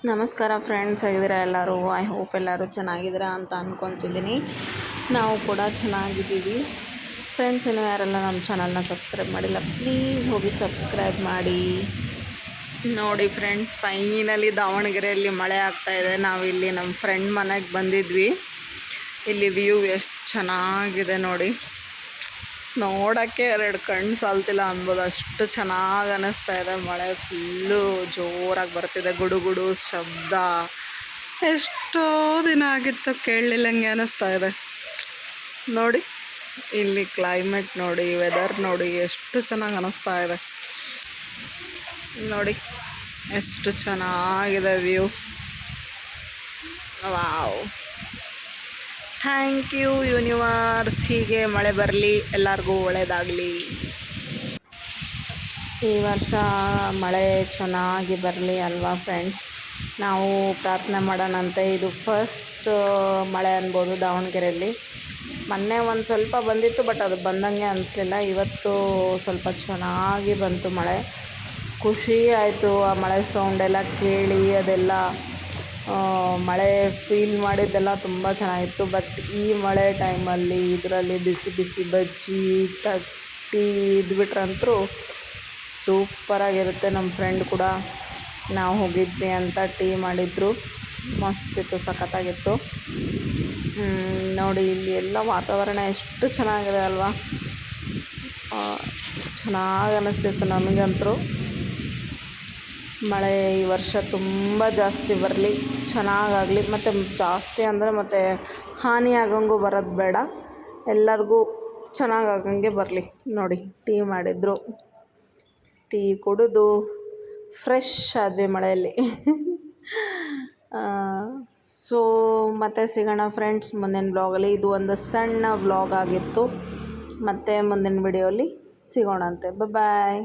ನಮಸ್ಕಾರ ಫ್ರೆಂಡ್ಸ್, ಹೇಗಿದ್ದೀರಾ ಎಲ್ಲರೂ? ಐ ಹೋಪ್ ಎಲ್ಲರೂ ಚೆನ್ನಾಗಿದ್ದೀರಾ ಅಂತ ಅಂದ್ಕೊತಿದ್ದೀನಿ. ನಾವು ಕೂಡ ಚೆನ್ನಾಗಿದ್ದೀವಿ ಫ್ರೆಂಡ್ಸ್. ಇನ್ನೂ ಯಾರೆಲ್ಲ ನಮ್ಮ ಚಾನಲ್ನ ಸಬ್ಸ್ಕ್ರೈಬ್ ಮಾಡಿಲ್ಲ, ಪ್ಲೀಸ್ ಹೋಗಿ ಸಬ್ಸ್ಕ್ರೈಬ್ ಮಾಡಿ. ನೋಡಿ ಫ್ರೆಂಡ್ಸ್, ಫೈನಲಿ ದಾವಣಗೆರೆಯಲ್ಲಿ ಮಳೆ ಆಗ್ತಾಯಿದೆ. ನಾವಿಲ್ಲಿ ನಮ್ಮ ಫ್ರೆಂಡ್ ಮನೆಗೆ ಬಂದಿದ್ವಿ. ಇಲ್ಲಿ ವ್ಯೂ ಎಷ್ಟು ಚೆನ್ನಾಗಿದೆ ನೋಡಿ, ನೋಡೋಕ್ಕೆ ಎರಡು ಕಣ್ಣು ಸಾಲ್ತಿಲ್ಲ ಅನ್ಬೋದು, ಅಷ್ಟು ಚೆನ್ನಾಗಿ ಅನ್ನಿಸ್ತಾ ಇದೆ. ಮಳೆ ಫುಲ್ಲು ಜೋರಾಗಿ ಬರ್ತಿದೆ, ಗುಡುಗುಡು ಶಬ್ದ. ಎಷ್ಟೋ ದಿನ ಆಗಿತ್ತು ಕೇಳಲಿಲ್ಲಂಗೆ ಅನ್ನಿಸ್ತಾ ಇದೆ ನೋಡಿ. ಇಲ್ಲಿ ಕ್ಲೈಮೇಟ್ ನೋಡಿ, ವೆದರ್ ನೋಡಿ, ಎಷ್ಟು ಚೆನ್ನಾಗಿ ಅನ್ನಿಸ್ತಾ ಇದೆ ನೋಡಿ, ಎಷ್ಟು ಚೆನ್ನಾಗಿದೆ view. Wow, thank you universe. ಹೀಗೆ ಮಳೆ ಬರಲಿ, ಎಲ್ಲರಿಗೂ ಒಳ್ಳೆಯದಾಗಲಿ. ಈ ವರ್ಷ ಮಳೆ ಚೆನ್ನಾಗಿ ಬರಲಿ ಅಲ್ವಾ ಫ್ರೆಂಡ್ಸ್? ನಾವು ಪ್ರಾರ್ಥನೆ ಮಾಡೋಣಂತೆ. ಇದು ಫಸ್ಟ್ ಮಳೆ ಅನ್ಬೋದು ದಾವಣಗೆರೆಯಲ್ಲಿ. ಮೊನ್ನೆ ಒಂದು ಸ್ವಲ್ಪ ಬಂದಿತ್ತು, ಬಟ್ ಅದು ಬಂದಂಗೆ ಅನಿಸ್ಲಿಲ್ಲ. ಇವತ್ತು ಸ್ವಲ್ಪ ಚೆನ್ನಾಗಿ ಬಂತು ಮಳೆ. ಖುಷಿ ಆಯಿತು ಆ ಮಳೆ ಸೌಂಡೆಲ್ಲ ಕೇಳಿ. ಅದೆಲ್ಲ ಮಳೆ ಫೀಲ್ ಮಾಡಿದ್ದೆಲ್ಲ ತುಂಬ ಚೆನ್ನಾಗಿತ್ತು. ಬಟ್ ಈ ಮಳೆ ಟೈಮಲ್ಲಿ ಇದರಲ್ಲಿ ಬಿಸಿ ಬಿಸಿ ಬಜ್ಜಿ ಟೀ ಇದ್ಬಿಟ್ರಂತೂ ಸೂಪರಾಗಿರುತ್ತೆ. ನಮ್ಮ ಫ್ರೆಂಡ್ ಕೂಡ ನಾವು ಹೋಗಿದ್ವಿ ಅಂತ ಟೀ ಮಾಡಿದ್ರು, ಮಸ್ತಿತ್ತು, ಸಖತ್ತಾಗಿತ್ತು ನೋಡಿ. ಇಲ್ಲಿ ಎಲ್ಲ ವಾತಾವರಣ ಎಷ್ಟು ಚೆನ್ನಾಗಿದೆ ಅಲ್ವಾ? ಚೆನ್ನಾಗಿ ಅನ್ನಿಸ್ತಿತ್ತು ನಮಗಂತೂ. ಮಳೆ ಈ ವರ್ಷ ತುಂಬ ಜಾಸ್ತಿ ಬರಲಿ, ಚೆನ್ನಾಗಾಗಲಿ. ಮತ್ತು ಜಾಸ್ತಿ ಅಂದರೆ ಮತ್ತು ಹಾನಿ ಆಗಂಗೂ ಬರೋದು ಬೇಡ, ಎಲ್ಲರಿಗೂ ಚೆನ್ನಾಗಾಗಂಗೆ ಬರಲಿ ನೋಡಿ. ಟೀ ಮಾಡಿದ್ರು, ಟೀ ಕುಡಿದು ಫ್ರೆಶ್ ಆದ್ವಿ ಮಳೆಯಲ್ಲಿ. ಸೊ ಮತ್ತೆ ಸಿಗೋಣ ಫ್ರೆಂಡ್ಸ್ ಮುಂದಿನ ಬ್ಲಾಗಲ್ಲಿ. ಇದು ಒಂದು ಸಣ್ಣ ವ್ಲಾಗ್ ಆಗಿತ್ತು. ಮತ್ತು ಮುಂದಿನ ವಿಡಿಯೋಲಿ ಸಿಗೋಣಂತೆ. ಬಾಯ್.